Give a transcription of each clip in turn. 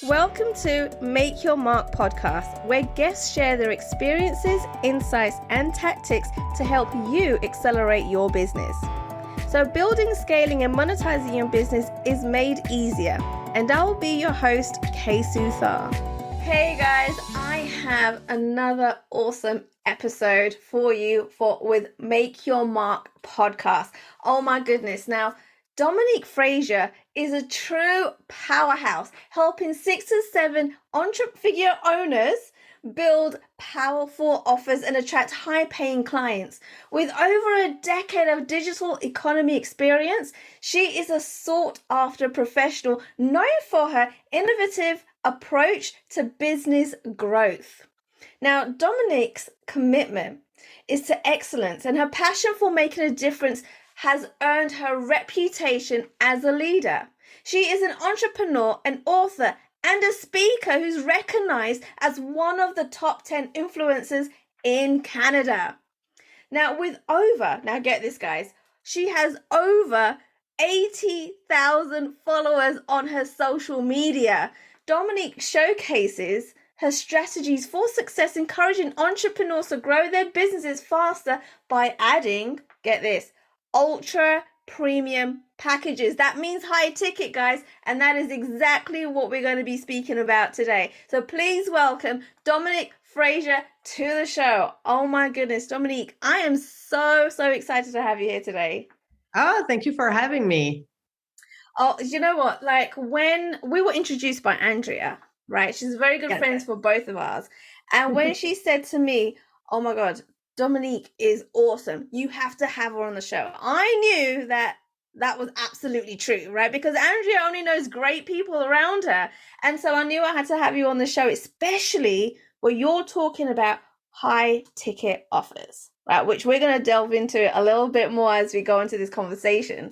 Welcome to Make Your Mark podcast, where guests share their experiences, insights, and tactics to help you accelerate your business. So building, scaling, and monetizing your business is made easier. And I will be your host, Kay Suthar. Hey guys, I have another awesome episode for you with Make Your Mark podcast. Oh my goodness. Now, Dominique Fraser is a true powerhouse, helping 6 to 7 entrepreneur owners build powerful offers and attract high-paying clients. With over a decade of digital economy experience, she is a sought-after professional known for her innovative approach to business growth. Now, Dominique's commitment is to excellence, and her passion for making a difference has earned her reputation as a leader. She is an entrepreneur, an author, and a speaker who's recognized as one of the top 10 influencers in Canada. Now get this guys, she has over 80,000 followers on her social media. Dominique showcases her strategies for success, encouraging entrepreneurs to grow their businesses faster by adding, get this, ultra premium packages. That means high ticket, guys, and that is exactly what we're going to be speaking about today. So please welcome Dominique Fraser to the show. Oh my goodness, Dominique, I am so excited to have you here today. Oh, thank you for having me. Oh, you know what? Like when we were introduced by Andrea, right? She's very good friends for both of us. And when she said to me, oh my God, Dominique is awesome, you have to have her on the show, I knew that was absolutely true, right? Because Andrea only knows great people around her. And so I knew I had to have you on the show, especially where you're talking about high ticket offers, right? Which we're going to delve into a little bit more as we go into this conversation.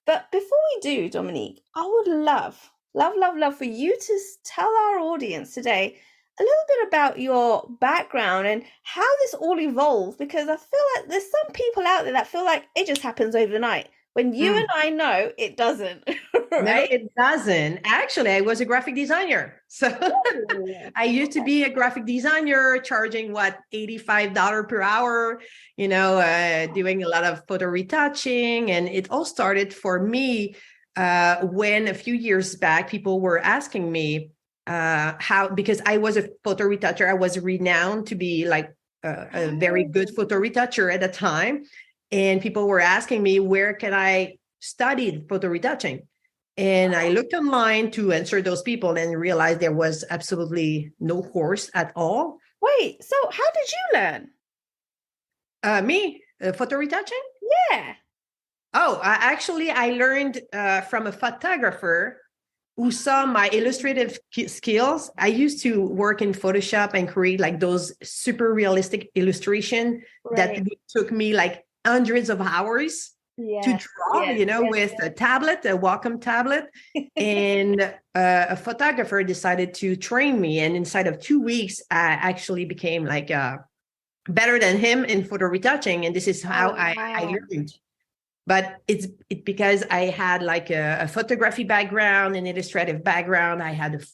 But before we do, Dominique, I would love for you to tell our audience today a little bit about your background and how this all evolved, because I feel like there's some people out there that feel like it just happens overnight, when you and I know it doesn't. Right? No, it doesn't. Actually, I was a graphic designer. So I used to be a graphic designer, charging $85 per hour, doing a lot of photo retouching. And it all started for me when a few years back, people were asking me, because I was a photo retoucher. I was renowned to be like a very good photo retoucher at the time. And people were asking me, where can I study photo retouching? And I looked online to answer those people and realized there was absolutely no course at all. Wait, so how did you learn? Photo retouching? Yeah. Oh, I learned from a photographer who saw my illustrative skills. I used to work in Photoshop and create like those super realistic illustration that took me like hundreds of hours to draw, with a tablet, a Wacom tablet. And a photographer decided to train me. And inside of 2 weeks, I actually became like better than him in photo retouching. And this is how I learned. But it's because I had like a photography background, an illustrative background. I had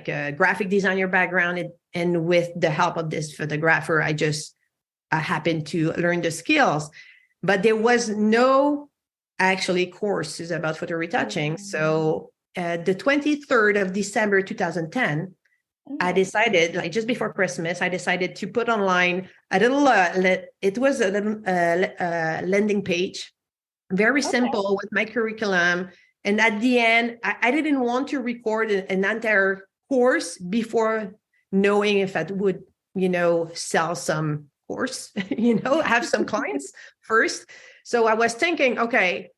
a graphic designer background. And with the help of this photographer, I just happened to learn the skills. But there was no actually courses about photo retouching. So the 23rd of December, 2010, I decided, like just before Christmas, I decided to put online a little, it was a little landing page. Very simple with my curriculum. And at the end, I didn't want to record an entire course before knowing if I would, sell some course, have some clients first. So I was thinking, okay,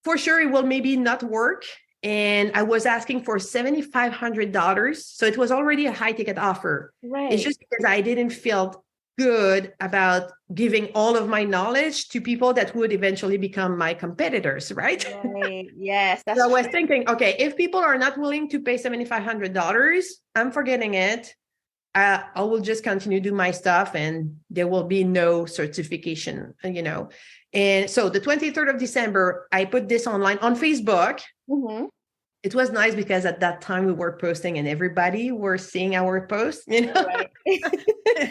for sure it will maybe not work. And I was asking for $7,500. So it was already a high ticket offer. Right. It's just because I didn't feel good about giving all of my knowledge to people that would eventually become my competitors, right? Right. Yes. So I was thinking, okay, if people are not willing to pay $7,500, I'm forgetting it. I will just continue to do my stuff and there will be no certification, And so the 23rd of December, I put this online on Facebook. it was nice because at that time we were posting and everybody were seeing our posts, Right.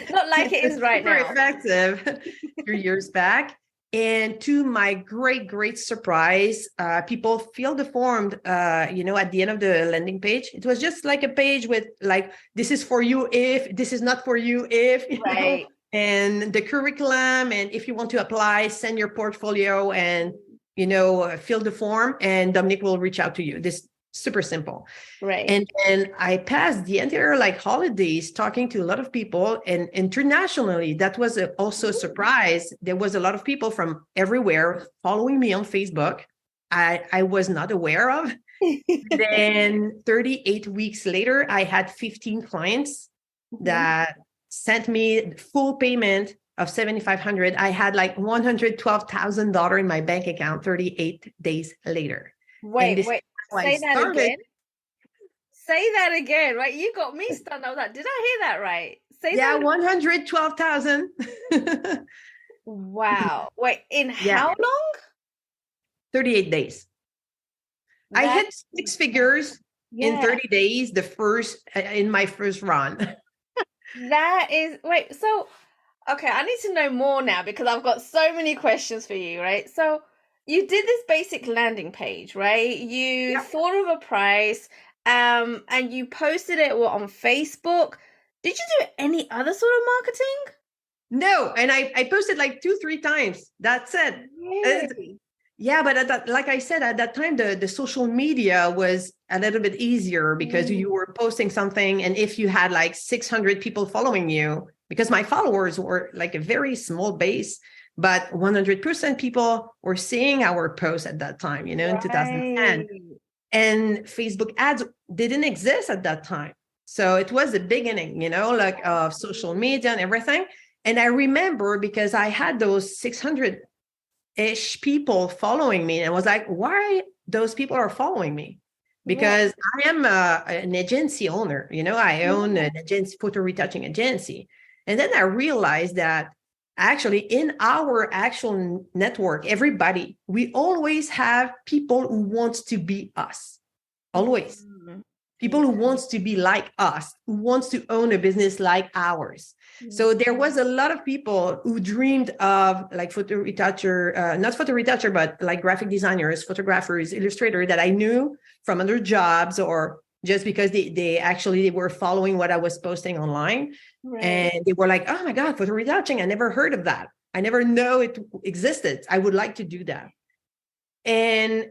Not like it is right super now. effective a few years back. And to my great surprise, people filled the form, at the end of the landing page. It was just like a page with like, this is for you if, this is not for you if, Right. and the curriculum. And if you want to apply, send your portfolio and, fill the form and Dominique will reach out to you. This super simple. Right. And I passed the entire holidays talking to a lot of people, and internationally, that was also a surprise. There was a lot of people from everywhere following me on Facebook. I was not aware of. Then 38 weeks later, I had 15 clients that sent me full payment of $7,500. I had like $112,000 in my bank account 38 days later. Wait. Say that again. Say that again, right? You got me stunned. I was like, did I hear that right? Say that. 112,000. Wow. Wait, in how long? 38 days. I hit six figures in 30 days, in my first run. That is, so, okay, I need to know more now because I've got so many questions for you, right? So you did this basic landing page, right? You thought of a price, and you posted it on Facebook. Did you do any other sort of marketing? No, and I posted like 2-3 times. That's it. Really? Yeah, but like I said, at that time, the social media was a little bit easier because you were posting something. And if you had like 600 people following you, because my followers were like a very small base, but 100% people were seeing our posts at that time, in 2010. And Facebook ads didn't exist at that time. So it was the beginning, of social media and everything. And I remember because I had those 600-ish people following me. And I was like, why those people are following me? Because I am an agency owner. I own an agency, photo retouching agency. And then I realized that actually in our actual network, we always have people who want to be us. Always. People who wants to be like us, who wants to own a business like ours. So there was a lot of people who dreamed of like photo retoucher, not photo retoucher, but like graphic designers, photographers, illustrators that I knew from other jobs or just because they were following what I was posting online. Right. And they were like, oh my God, photo retouching. I never heard of that. I never know it existed. I would like to do that. And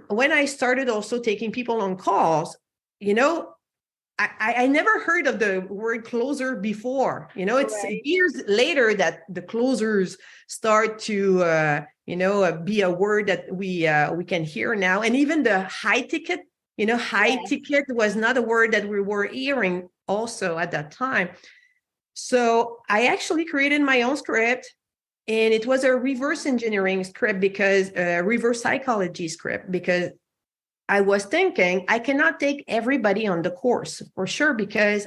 when I started also taking people on calls, I never heard of the word closer before. It's years later that the closers start to, be a word that we can hear now. And even the high ticket, ticket was not a word that we were hearing also at that time. So I actually created my own script, and it was a reverse engineering script reverse psychology script, because I was thinking I cannot take everybody on the course for sure, because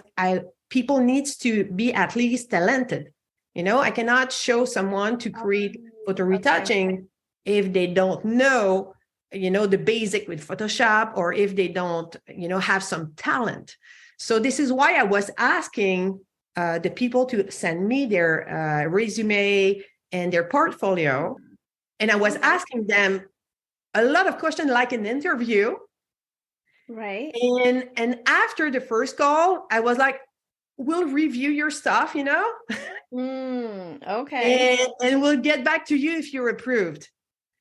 people needs to be at least talented. I cannot show someone to create photo retouching if they don't know, the basic with Photoshop, or if they don't, have some talent. So this is why I was asking the people to send me their resume and their portfolio. And I was asking them a lot of questions like an interview. Right. And after the first call, I was like, we'll review your stuff, Okay. And we'll get back to you if you're approved.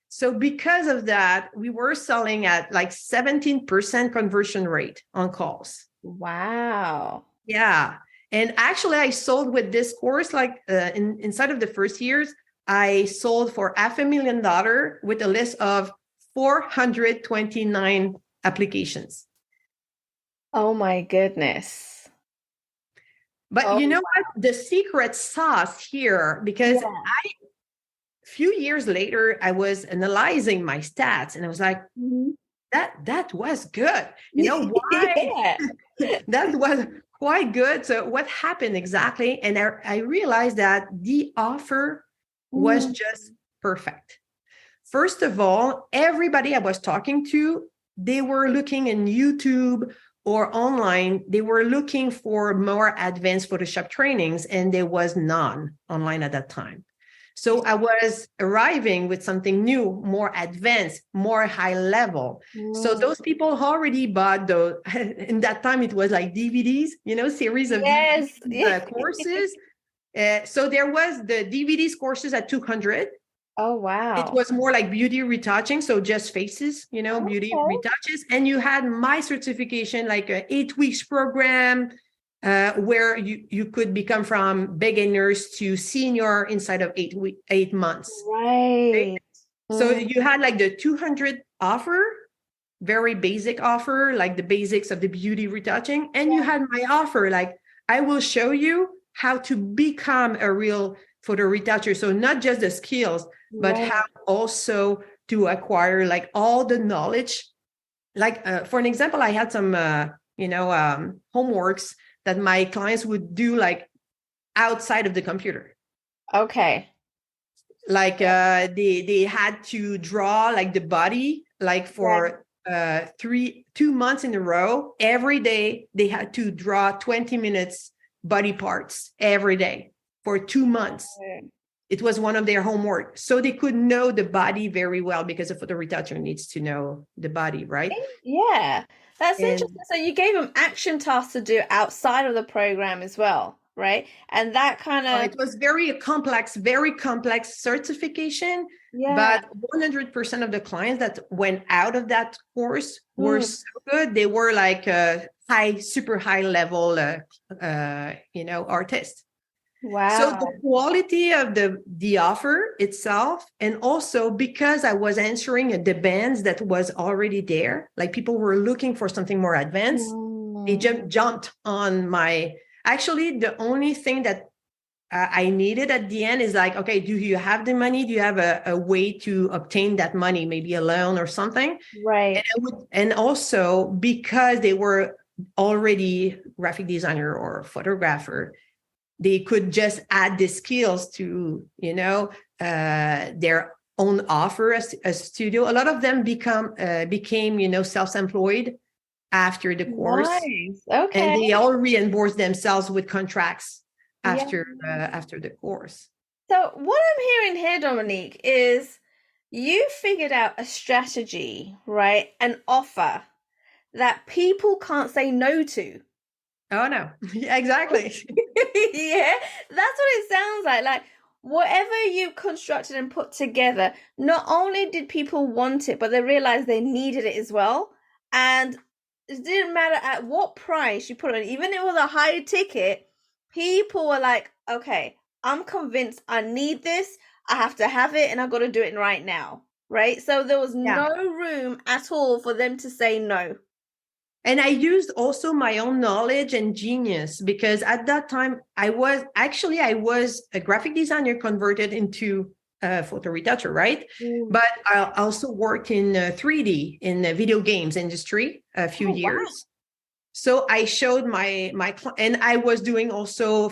So because of that, we were selling at like 17% conversion rate on calls. Wow. Yeah. And actually I sold with this course, like inside of the first years, I sold for $500,000 with a list of 429 applications. Oh my goodness. But you know what? The secret sauce here, because a few years later, I was analyzing my stats and I was like, that was good. Why? That was quite good. So what happened exactly? And I realized that the offer was just perfect. First of all, everybody I was talking to they were looking in YouTube or online, they were looking for more advanced Photoshop trainings, and there was none online at that time. So I was arriving with something new, more advanced, more high level. So those people already bought those. In that time, it was like DVDs, series of Yes. DVDs, courses. So there was the DVDs courses at 200. Oh, It wow. was more like beauty retouching, so just faces, beauty Okay. retouches. And you had my certification, like an 8 weeks program, where you could become from beginners to senior inside of 8 months. Right. So you had like the 200 offer, very basic offer, like the basics of the beauty retouching. And you had my offer, like, I will show you how to become a real photo retoucher. So not just the skills, but how also to acquire like all the knowledge. Like for an example, I had some, homeworks that my clients would do like outside of the computer. Okay. Like they had to draw like the body, like for 2 months in a row. Every day they had to draw 20 minutes body parts every day for 2 months. It was one of their homework. So they could know the body very well, because a photo retoucher needs to know the body, right? Yeah, that's interesting. So you gave them action tasks to do outside of the program as well, right? And that kind of... It was very complex certification. Yeah. But 100% of the clients that went out of that course were so good. They were like super high level, artists. Wow. So the quality of the offer itself, and also because I was answering a demands that was already there, like people were looking for something more advanced. They jumped on my... Actually, the only thing that I needed at the end is like, okay, do you have the money? Do you have a way to obtain that money? Maybe a loan or something. Right. And also because they were already graphic designer or photographer, they could just add the skills to, their own offer as a studio. A lot of them became, self-employed after the course. Nice. Okay. And they all reimbursed themselves with contracts after the course. So what I'm hearing here, Dominique, is you figured out a strategy, right? An offer that people can't say no to. Oh, no. Yeah, exactly. Yeah, that's what it sounds like. Like, whatever you constructed and put together, not only did people want it, but they realized they needed it as well. And it didn't matter at what price you put it on, even if it was a high ticket, people were like, okay, I'm convinced I need this. I have to have it, and I've got to do it right now. Right? So there was no room at all for them to say no. And I used also my own knowledge and genius, because at that time I was a graphic designer converted into a photo retoucher, right? But I also worked in 3D in the video games industry a few years. Wow. So I showed and I was doing also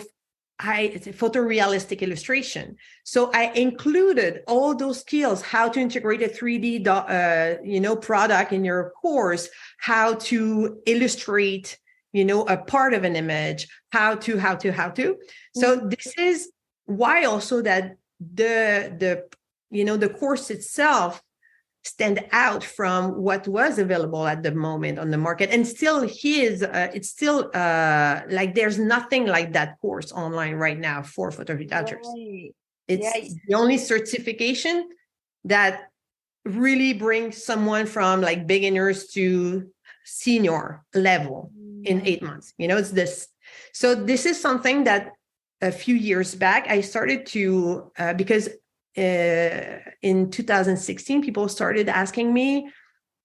photorealistic illustration. So I included all those skills: how to integrate a 3D, product in your course, how to illustrate, a part of an image, how to. So this is why also that the course itself stand out from what was available at the moment on the market. And still it's still like there's nothing like that course online right now for photo retouchers. Right. It's the only certification that really brings someone from like beginners to senior level in 8 months. It's this. So this is something that a few years back I started to because in 2016, people started asking me,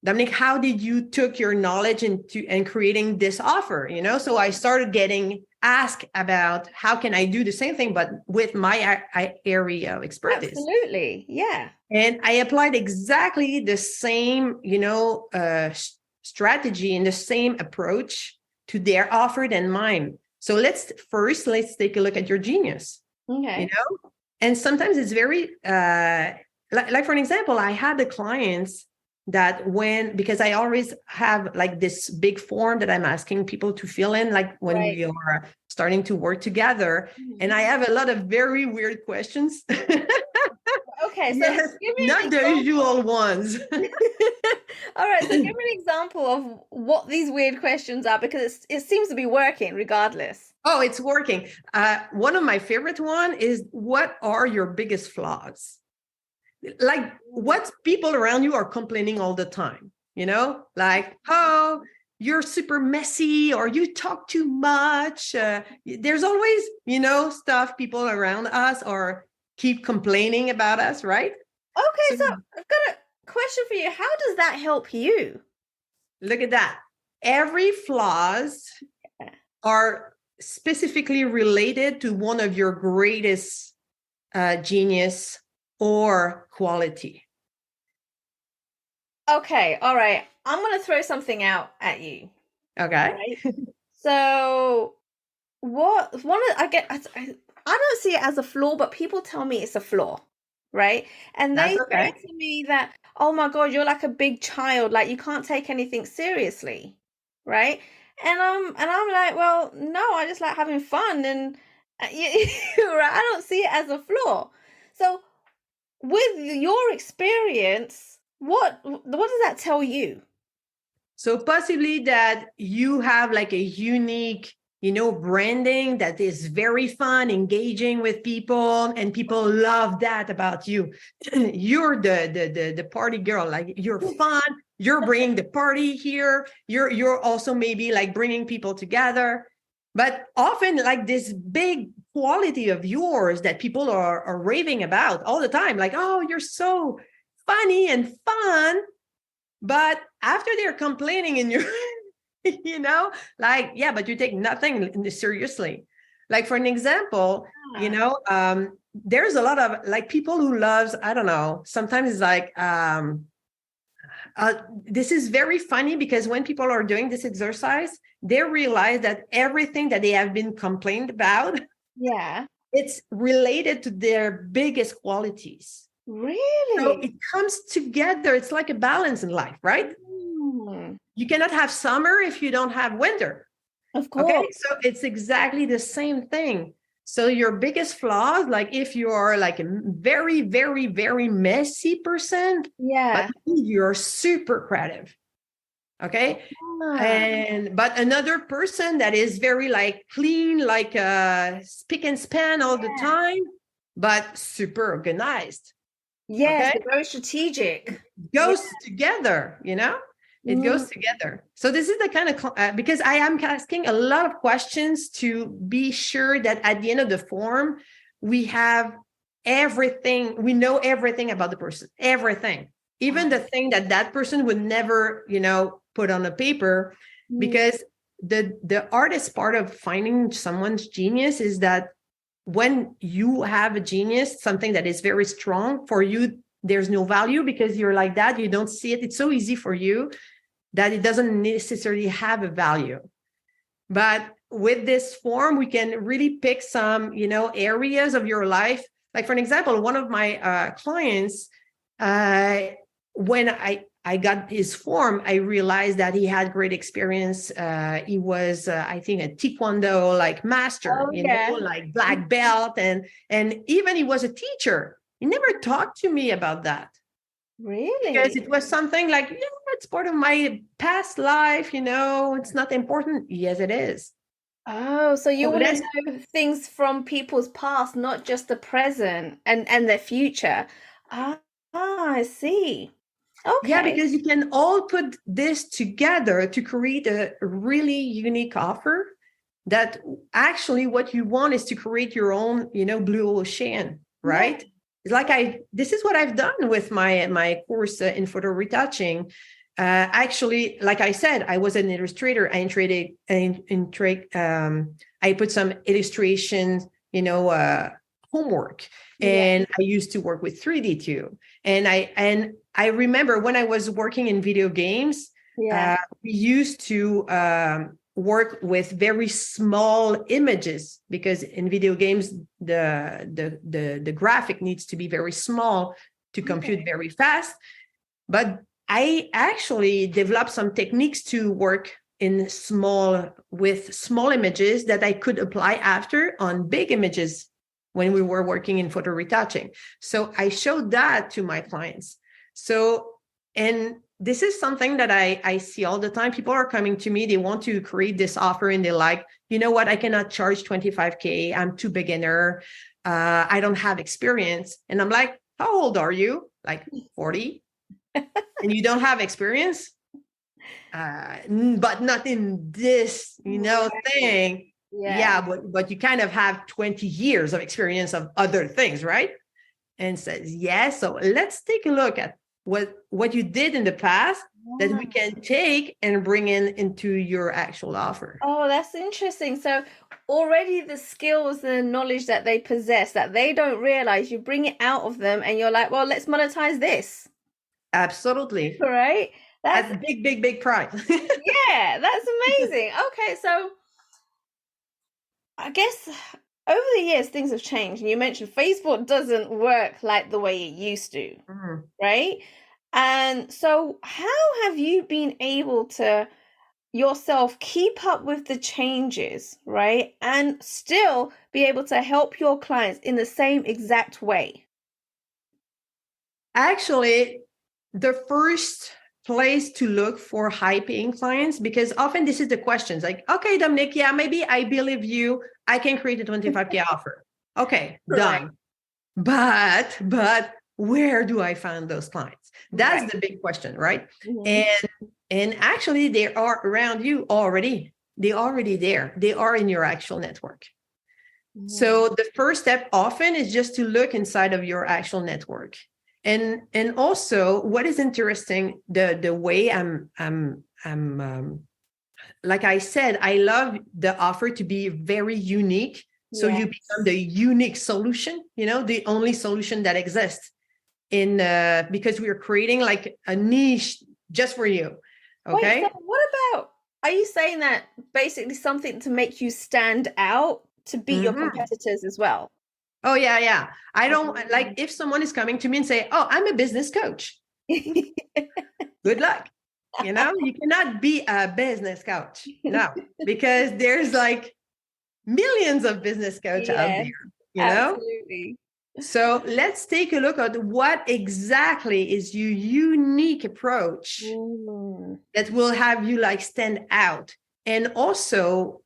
Dominique, how did you took your knowledge and creating this offer? So I started getting asked about how can I do the same thing, but with my area of expertise. Absolutely, yeah. And I applied exactly the same, strategy and the same approach to their offer than mine. So let's take a look at your genius. Okay. And sometimes it's very, like for an example, I had the clients that because I always have like this big form that I'm asking people to fill in, like when we are starting to work together. And I have a lot of very weird questions. Okay, so yes, give me not the usual ones. All right, so give me an example of what these weird questions are, because it seems to be working regardless. Oh, it's working. One of my favorite one is, what are your biggest flaws? Like, what people around you are complaining all the time, like, oh, you're super messy, or you talk too much. There's always, stuff people around us or keep complaining about us, right? Okay, so I've got a question for you. How does that help you? Look at that. Every flaws are specifically related to one of your greatest genius or quality. Okay, all right. I'm going to throw something out at you. Okay. Right? So, I don't see it as a flaw, but people tell me it's a flaw, right? And they say to me that, oh my God, you're like a big child, like you can't take anything seriously, right? And I'm like, well, no, I just like having fun, and right? I don't see it as a flaw. So, with your experience, what does that tell you? So possibly that you have like a unique, branding that is very fun, engaging with people, and people love that about you. You're the party girl, like you're fun. You're bringing the party here. You're also maybe like bringing people together. But often like this big quality of yours that people are raving about all the time, like, oh, you're so funny and fun. But after they're complaining in your, like, yeah, but you take nothing seriously. Like, for an example, there's a lot of like people who loves, I don't know, sometimes it's like, this is very funny because when people are doing this exercise, they realize that everything that they have been complained about, it's related to their biggest qualities. Really? So it comes together. It's like a balance in life, right? You cannot have summer if you don't have winter. Of course. Okay, so it's exactly the same thing. So your biggest flaws, like if you are like a very, very, very messy person, but you're super creative. Okay. But another person that is very like clean, like spick and span all the time, but super organized. Yes, very strategic. It goes together, it goes together. So this is the kind of, because I am asking a lot of questions to be sure that at the end of the form, we have everything, we know everything about the person, everything, even the thing that person would never, put on a paper, because the artist part of finding someone's genius is that when you have a genius, something that is very strong for you, there's no value because you're like that. You don't see it. It's so easy for you that it doesn't necessarily have a value. But with this form, we can really pick some, areas of your life. Like, for an example, one of my clients, when I got his form, I realized that he had great experience. He was, I think, a Taekwondo like master, like black belt, and even he was a teacher. He never talked to me about that. Really? Because it was something like, it's part of my past life, it's not important. Yes, it is. Oh, so you want to know things from people's past, not just the present and their future. I see. Okay. Yeah, because you can all put this together to create a really unique offer that actually what you want is to create your own, blue ocean, right? Yeah. It's like this is what I've done with my course in photo retouching. Actually, like I said, I was an illustrator. I put some illustrations, homework, and I used to work with 3D too. And I remember when I was working in video games, we used to work with very small images because in video games, the graphic needs to be very small to compute very fast. But I actually developed some techniques to work with small images that I could apply after on big images when we were working in photo retouching. So I showed that to my clients. So, and this is something that I see all the time. People are coming to me, they want to create this offer and they're like, you know what, I cannot charge 25K. I'm too beginner. I don't have experience. And I'm like, how old are you? Like 40? And you don't have experience? But not in this, thing. Yeah, but you kind of have 20 years of experience of other things, right? And says, yes. So let's take a look at what you did in the past that we can take and bring into your actual offer. Oh, that's interesting. So already the skills and knowledge that they possess that they don't realize, you bring it out of them and you're like, well, let's monetize this. Absolutely. Right? That's a big prize. Yeah, that's amazing. Okay, so I guess over the years things have changed. And you mentioned Facebook doesn't work like the way it used to, right? And so how have you been able to yourself keep up with the changes, right? And still be able to help your clients in the same exact way? Actually, the first place to look for high-paying clients, because often this is the questions like, okay, Dominique, yeah, maybe I believe you, I can create a 25K offer. Okay, done. But where do I find those clients? That's the big question, right? And actually they are around you already. They're already there. They are in your actual network. So the first step often is just to look inside of your actual network. And also what is interesting, the way I'm like I said, I love the offer to be very unique. So you become the unique solution, the only solution that exists because we're creating like a niche just for you. Okay. Wait, so what about, are you saying that basically something to make you stand out to beat your competitors as well? Oh, yeah. I don't like if someone is coming to me and say, oh, I'm a business coach. Good luck. You cannot be a business coach. No, because there's like millions of business coaches out there, Absolutely. So let's take a look at what exactly is your unique approach that will have you like stand out. And also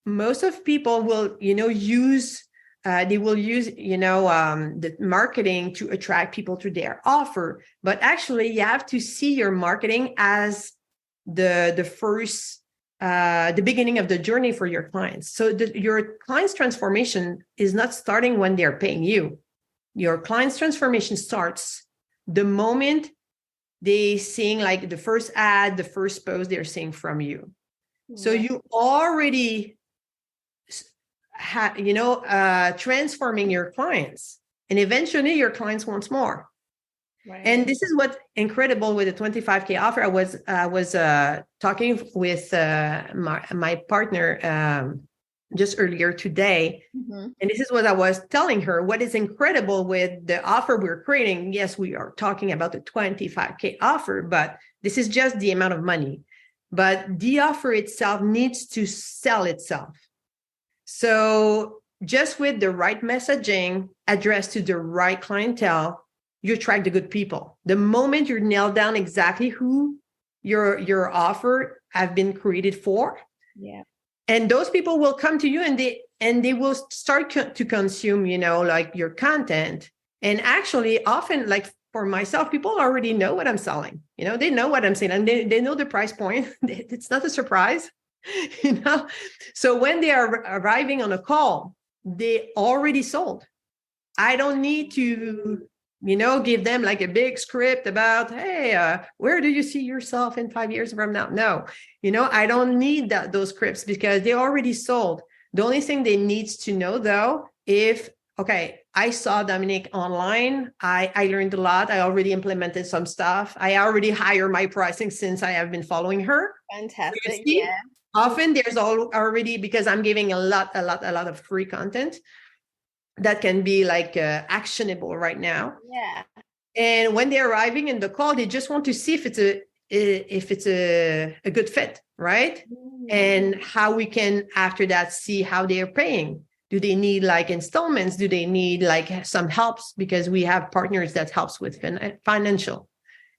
most of people will, use the marketing to attract people to their offer. But actually you have to see your marketing as the first, the beginning of the journey for your clients. So your client's transformation is not starting when they're paying you. Your client's transformation starts the moment they seeing like the first ad, the first post they're seeing from you. So you already transforming your clients, and eventually your clients want more. Right. And this is what's incredible with the 25K offer. I was talking with my partner just earlier today. And this is what I was telling her. What is incredible with the offer we're creating, yes, we are talking about the 25K offer, but this is just the amount of money. But the offer itself needs to sell itself. So just with the right messaging addressed to the right clientele, you attract the good people. The moment you nail down exactly who your offer have been created for, and those people will come to you and they will start to consume, like your content. And actually, often, like for myself, people already know what I'm selling. They know what I'm saying, and they know the price point. It's not a surprise, So when they are arriving on a call, they already sold. I don't need to, give them like a big script about, hey, where do you see yourself in 5 years from now? No, I don't need those scripts because they already sold. The only thing they need to know, though, I saw Dominique online. I learned a lot. I already implemented some stuff. I already hired my pricing since I have been following her. Fantastic. Yeah. Often there's already, because I'm giving a lot of free content that can be like actionable right now. Yeah. And when they're arriving in the call, they just want to see if it's a good fit, right? And how we can after that see how they are paying. Do they need like installments? Do they need like some helps? Because we have partners that helps with financial,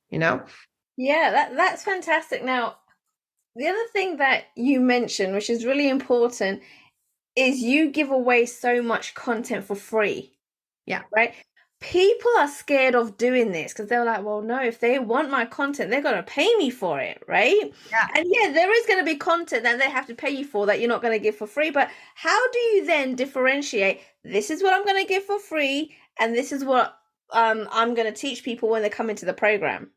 you know? Yeah, that's fantastic. Now, the other thing that you mentioned, which is really important, is you give away so much content for free. Yeah. Right? People are scared of doing this because they're like, well, no, if they want my content, they're going to pay me for it, right? Yeah. And yeah, there is going to be content that they have to pay you for that you're not going to give for free. But how do you then differentiate? This is what I'm going to give for free, and this is what I'm going to teach people when they come into the program.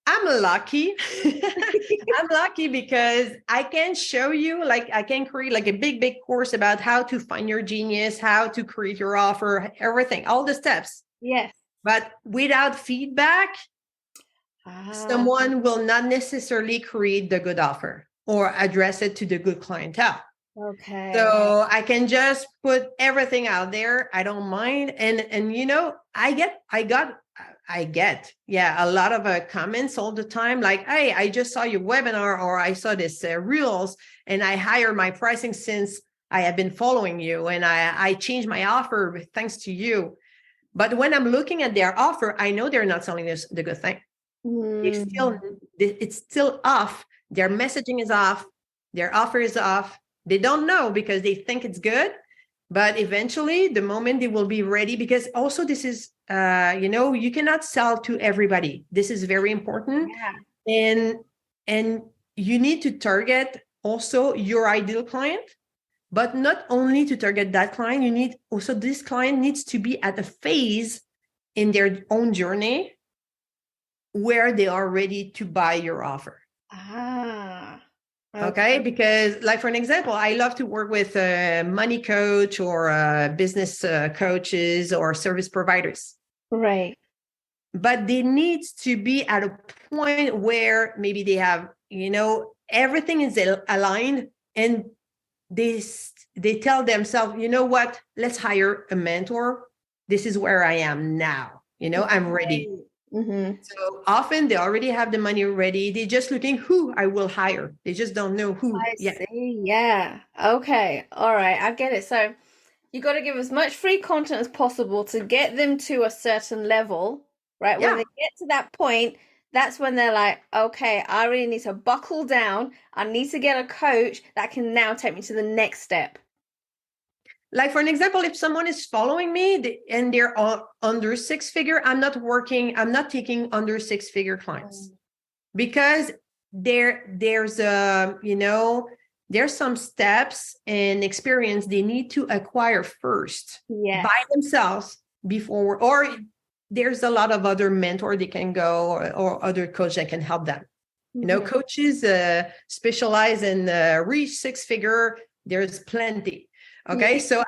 I'm lucky. I'm lucky because I can show you, like, I can create like a big course about how to find your genius, how to create your offer, everything, all the steps. Yes. But without feedback, someone will not necessarily create the good offer or address it to the good clientele. Okay. So I can just put everything out there. I don't mind. And you know, I get a lot of comments all the time, like, hey, I just saw your webinar, or I saw this reels, and I higher my pricing since I have been following you, and I changed my offer thanks to you. But when I'm looking at their offer, I know they're not selling this the good thing. It's still off. Their messaging is off. Their offer is off. They don't know because they think it's good. But eventually, the moment they will be ready, because also this is, you cannot sell to everybody. This is very important. Yeah. And you need to target also your ideal client, but not only to target that client, you need also, this client needs to be at a phase in their own journey where they are ready to buy your offer. Okay. Because, like, for an example, I love to work with a money coach or business coaches or service providers. Right. But they need to be at a point where maybe they have, everything is aligned, and they tell themselves, you know what, let's hire a mentor. This is where I am now. I'm ready. Mm-hmm. So often they already have the money ready. They're just looking who I will hire. They just don't know who. I see. Yeah. Okay. All right. I get it. So you got to give as much free content as possible to get them to a certain level, right? Yeah. When they get to that point, that's when they're like, okay, I really need to buckle down. I need to get a coach that can now take me to the next step. Like, for an example, if someone is following me and they're under 6-figure, I'm not taking under 6-figure clients, because there's some steps and experience they need to acquire first by themselves before, or there's a lot of other mentor they can go, or other coach that can help them. Coaches specialize in reach 6-figure. There's plenty. Okay. So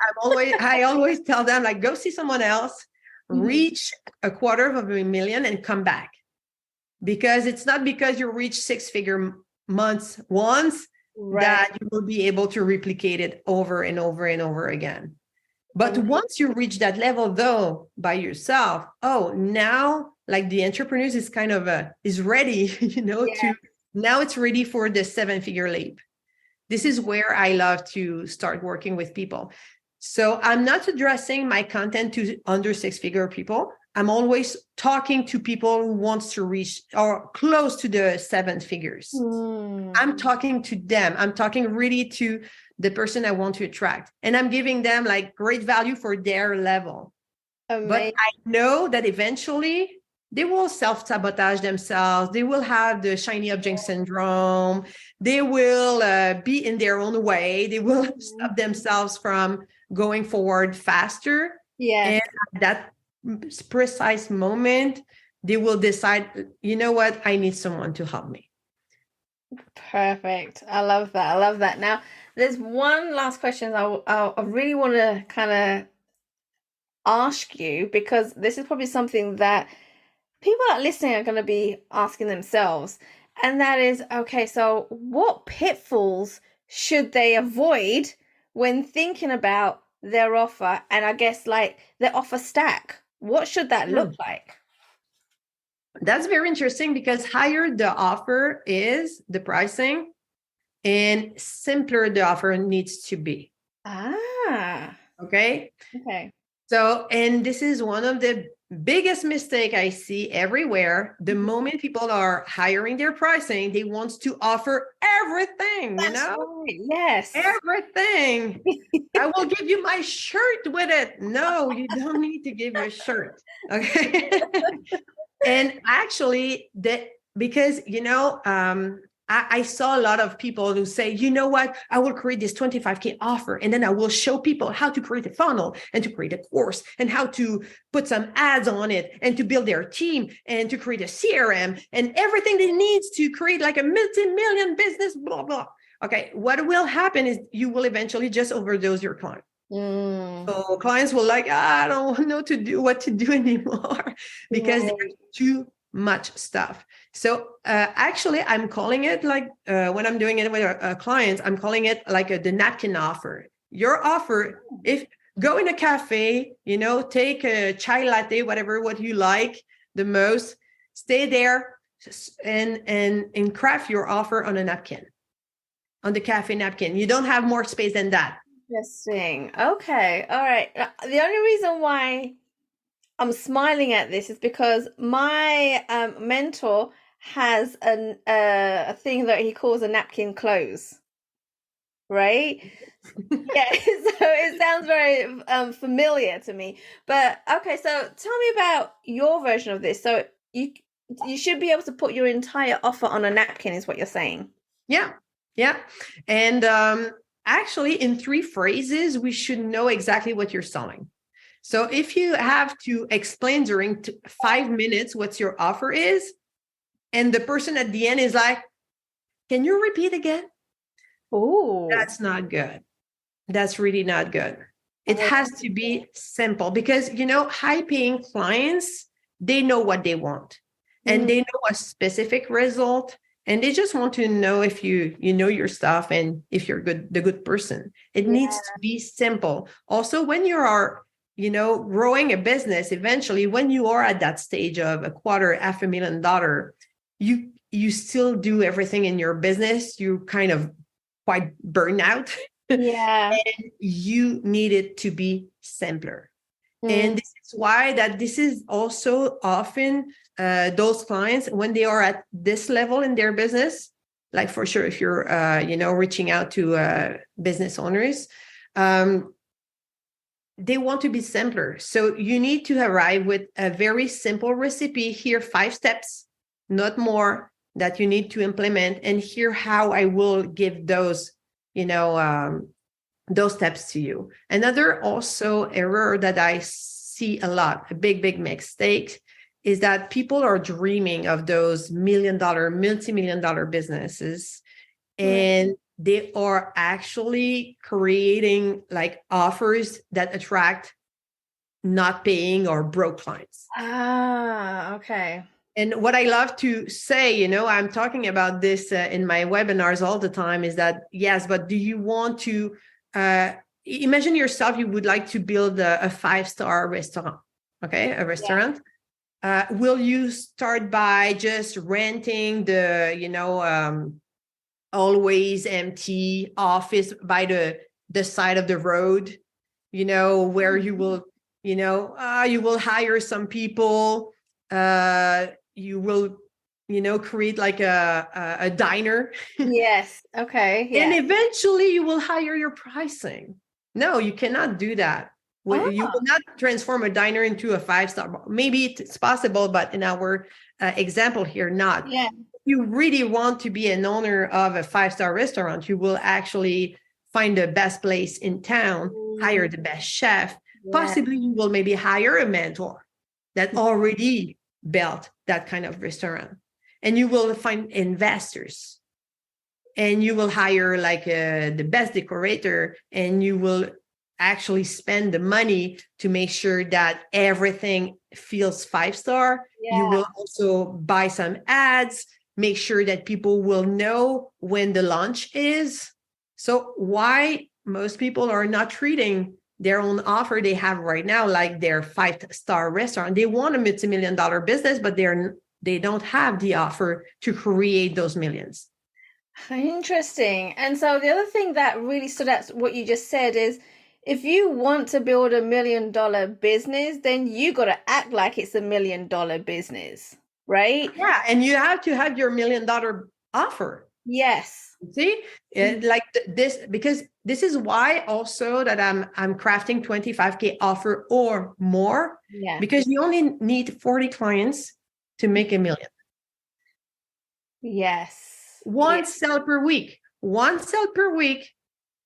I always tell them, like, go see someone else, reach $250,000 and come back. Because it's not because you reach 6-figure months once that you will be able to replicate it over and over and over again. But once you reach that level, though, by yourself, now, like, the entrepreneurs is kind of is ready, now it's ready for the 7-figure leap. This is where I love to start working with people. So I'm not addressing my content to under 6-figure people. I'm always talking to people who wants to reach or close to the 7 figures. I'm talking to them. I'm talking really to the person I want to attract. And I'm giving them, like, great value for their level. Amazing. But I know that eventually they will self-sabotage themselves. They will have the shiny object syndrome. They will be in their own way. They will stop themselves from going forward faster. And at that precise moment, they will decide, you know what, I need someone to help me. Perfect. I love that. Now, there's one last question I really want to kind of ask you, because this is probably something that people that are listening are going to be asking themselves. And that is, okay, so what pitfalls should they avoid when thinking about their offer, and I guess, like, their offer stack? What should that look like? That's very interesting because higher the offer is, the pricing, and simpler the offer needs to be. Ah, Okay. okay. So, and this is one of the biggest mistake I see everywhere. The moment people are hiring their pricing, they want to offer everything, That's right. Yes. everything. I will give you my shirt with it. No, you don't need to give your shirt. Okay. And actually, because I saw a lot of people who say, you know what, I will create this 25K offer, and then I will show people how to create a funnel and to create a course and how to put some ads on it and to build their team and to create a CRM and everything they need to create like a multi-million business, blah, blah. Okay, what will happen is you will eventually just overdose your client. So clients will like, I don't know what to do anymore because there's too much stuff. So actually, I'm calling it like when I'm doing it with clients, I'm calling it like the napkin offer. Your offer, if go in a cafe, take a chai latte, whatever what you like the most, stay there and craft your offer on a napkin, on the cafe napkin. You don't have more space than that. Interesting. Okay. All right. The only reason why I'm smiling at this is because my mentor has a thing that he calls a napkin close, right? Yeah. So it sounds very familiar to me. But okay. So tell me about your version of this. So you should be able to put your entire offer on a napkin, is what you're saying. Yeah. And actually, in 3 phrases, we should know exactly what you're selling. So if you have to explain during 5 minutes what your offer is, and the person at the end is like, can you repeat again? Oh, That's not good. That's really not good. It has to be simple because, high-paying clients, they know what they want and they know a specific result. And they just want to know if you know your stuff and if you're the good person. It needs to be simple. Also, when you are, growing a business, eventually, when you are at that stage of $250,000, you still do everything in your business. You kind of quite burn out. Yeah. And you need it to be simpler. And this is why this is also often those clients, when they are at this level in their business, like for sure, if you're, reaching out to business owners, they want to be simpler. So you need to arrive with a very simple recipe here, 5 steps, not more, that you need to implement. And here how I will give those, those steps to you. Another also error that I see a lot, a big mistake, is that people are dreaming of those $1 million, multi-million-dollar businesses, and they are actually creating like offers that attract not paying or broke clients. Ah, okay. And what I love to say, I'm talking about this in my webinars all the time, is that, yes, but do you want to imagine yourself, you would like to build a 5-star restaurant, okay? A restaurant. Yeah. Will you start by just renting the, always empty office by the side of the road, where you will, you will hire some people, you will, create like a diner. Yes. Okay. Yeah. And eventually you will hire your pricing. No, you cannot do that. You will not transform a diner into a 5-star. Maybe it's possible, but in our example here, not. Yeah. If you really want to be an owner of a 5-star restaurant, you will actually find the best place in town, hire the best chef. Possibly you will maybe hire a mentor that already built that kind of restaurant. And you will find investors. And you will hire like the best decorator, and you will actually spend the money to make sure that everything feels 5-star. Yeah. You will also buy some ads, make sure that people will know when the launch is. So why most people are not treating their own offer they have right now, like their 5-star restaurant. They want a multi-million-dollar business, but they don't have the offer to create those millions. Interesting. And so the other thing that really stood out what you just said is, if you want to build $1 million business, then you got to act like it's $1 million business, right? Yeah, and you have to have your $1 million offer. Yes. See, like this, because this is why also that I'm crafting 25K offer or more. Yeah. Because you only need 40 clients to make $1 million. Yes. One sale per week. One sale per week,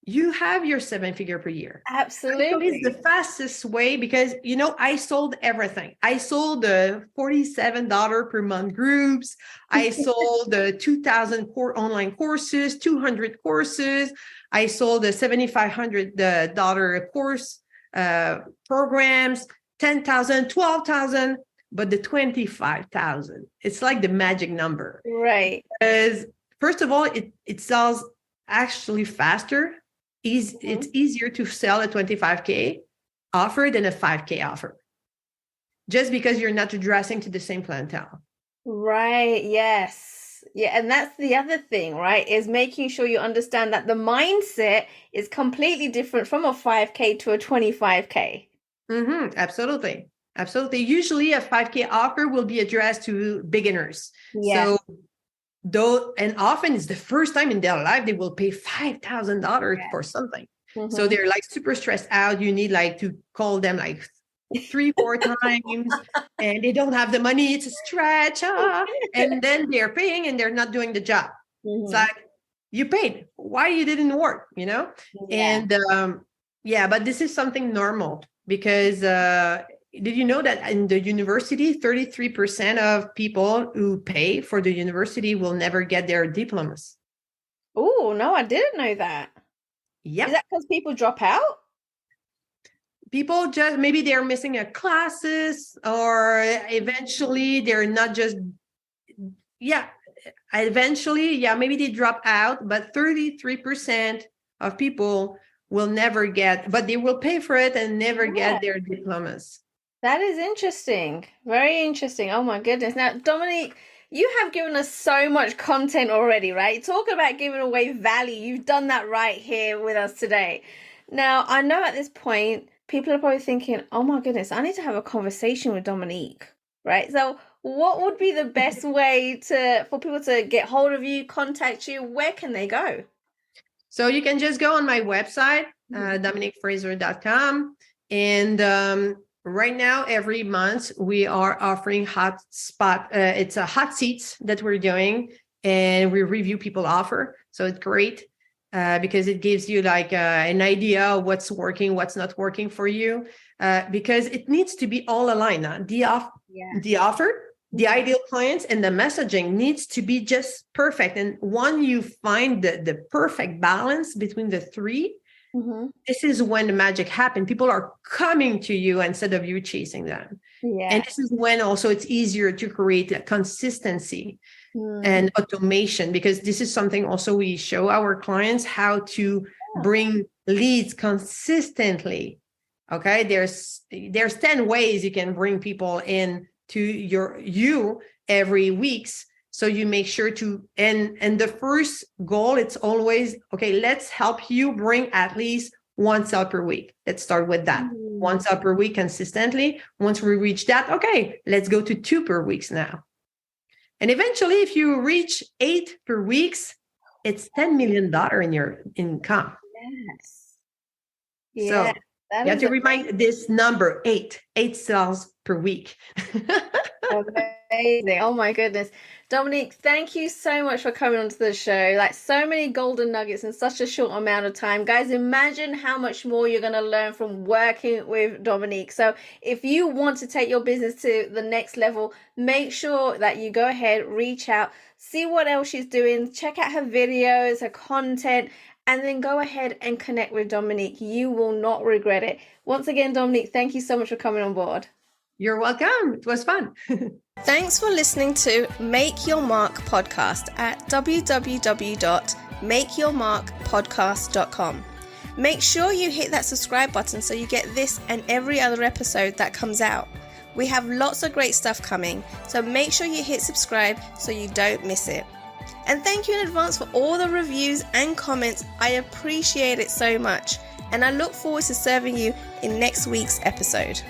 you have your 7-figure per year. Absolutely. It's the fastest way because, I sold everything. I sold the $47 per month groups. I sold the 2,000 online courses, 200 courses. I sold the $7,500 course programs, 10,000, 12,000, but the 25,000, it's like the magic number. Right. Because first of all, it sells actually faster. It's easier to sell a 25K offer than a 5K offer, just because you're not addressing to the same clientele. Right. Yes. Yeah. And that's the other thing, right? Is making sure you understand that the mindset is completely different from a 5K to a 25K. Absolutely. Absolutely. Usually a 5K offer will be addressed to beginners. Yeah. So and often it's the first time in their life they will pay $5,000 for something. So they're like super stressed out. You need like to call them like 3-4 times and they don't have the money. It's a stretch. And then they're paying and they're not doing the job. It's like, you paid. Why you didn't work, Yeah. And but this is something normal because did you know that in the university, 33% of people who pay for the university will never get their diplomas? Oh, no, I didn't know that. Yeah. Is that because people drop out? People just, maybe they're missing a classes or eventually they're not just, maybe they drop out, but 33% of people will never get, but they will pay for it and never get their diplomas. That is interesting. Very interesting. Oh my goodness. Now, Dominique, you have given us so much content already, right? Talking about giving away value. You've done that right here with us today. Now, I know at this point, people are probably thinking, oh my goodness, I need to have a conversation with Dominique, right? So what would be the best way for people to get hold of you, contact you? Where can they go? So you can just go on my website, dominiquefraser.com. And right now, every month, we are offering hot seats that we're doing, and we review people offer. So it's great because it gives you like an idea of what's working, what's not working for you, because it needs to be all aligned. The offer, the ideal clients, and the messaging needs to be just perfect. And when you find the perfect balance between the three, this is when the magic happens. People are coming to you instead of you chasing them. Yeah. And this is when also it's easier to create a consistency and automation, because this is something also we show our clients how to bring leads consistently. Okay. There's 10 ways you can bring people in to you every week's. So you make sure to, and the first goal, it's always, okay, let's help you bring at least 1 sale per week. Let's start with that. 1 sale per week consistently. Once we reach that, okay, let's go to 2 per week now. And eventually, if you reach 8 per week, it's $10 million in your income. Yes. Yeah. So you have to remind this number, 8 sales per week. Amazing. Oh my goodness. Dominique, thank you so much for coming onto the show. Like, so many golden nuggets in such a short amount of time. Guys, imagine how much more you're going to learn from working with Dominique. So if you want to take your business to the next level, make sure that you go ahead, reach out, see what else she's doing, check out her videos, her content, and then go ahead and connect with Dominique. You will not regret it. Once again, Dominique, thank you so much for coming on board. You're welcome. It was fun. Thanks for listening to Make Your Mark podcast at www.makeyourmarkpodcast.com. Make sure you hit that subscribe button so you get this and every other episode that comes out. We have lots of great stuff coming, so make sure you hit subscribe so you don't miss it. And thank you in advance for all the reviews and comments. I appreciate it so much, and I look forward to serving you in next week's episode.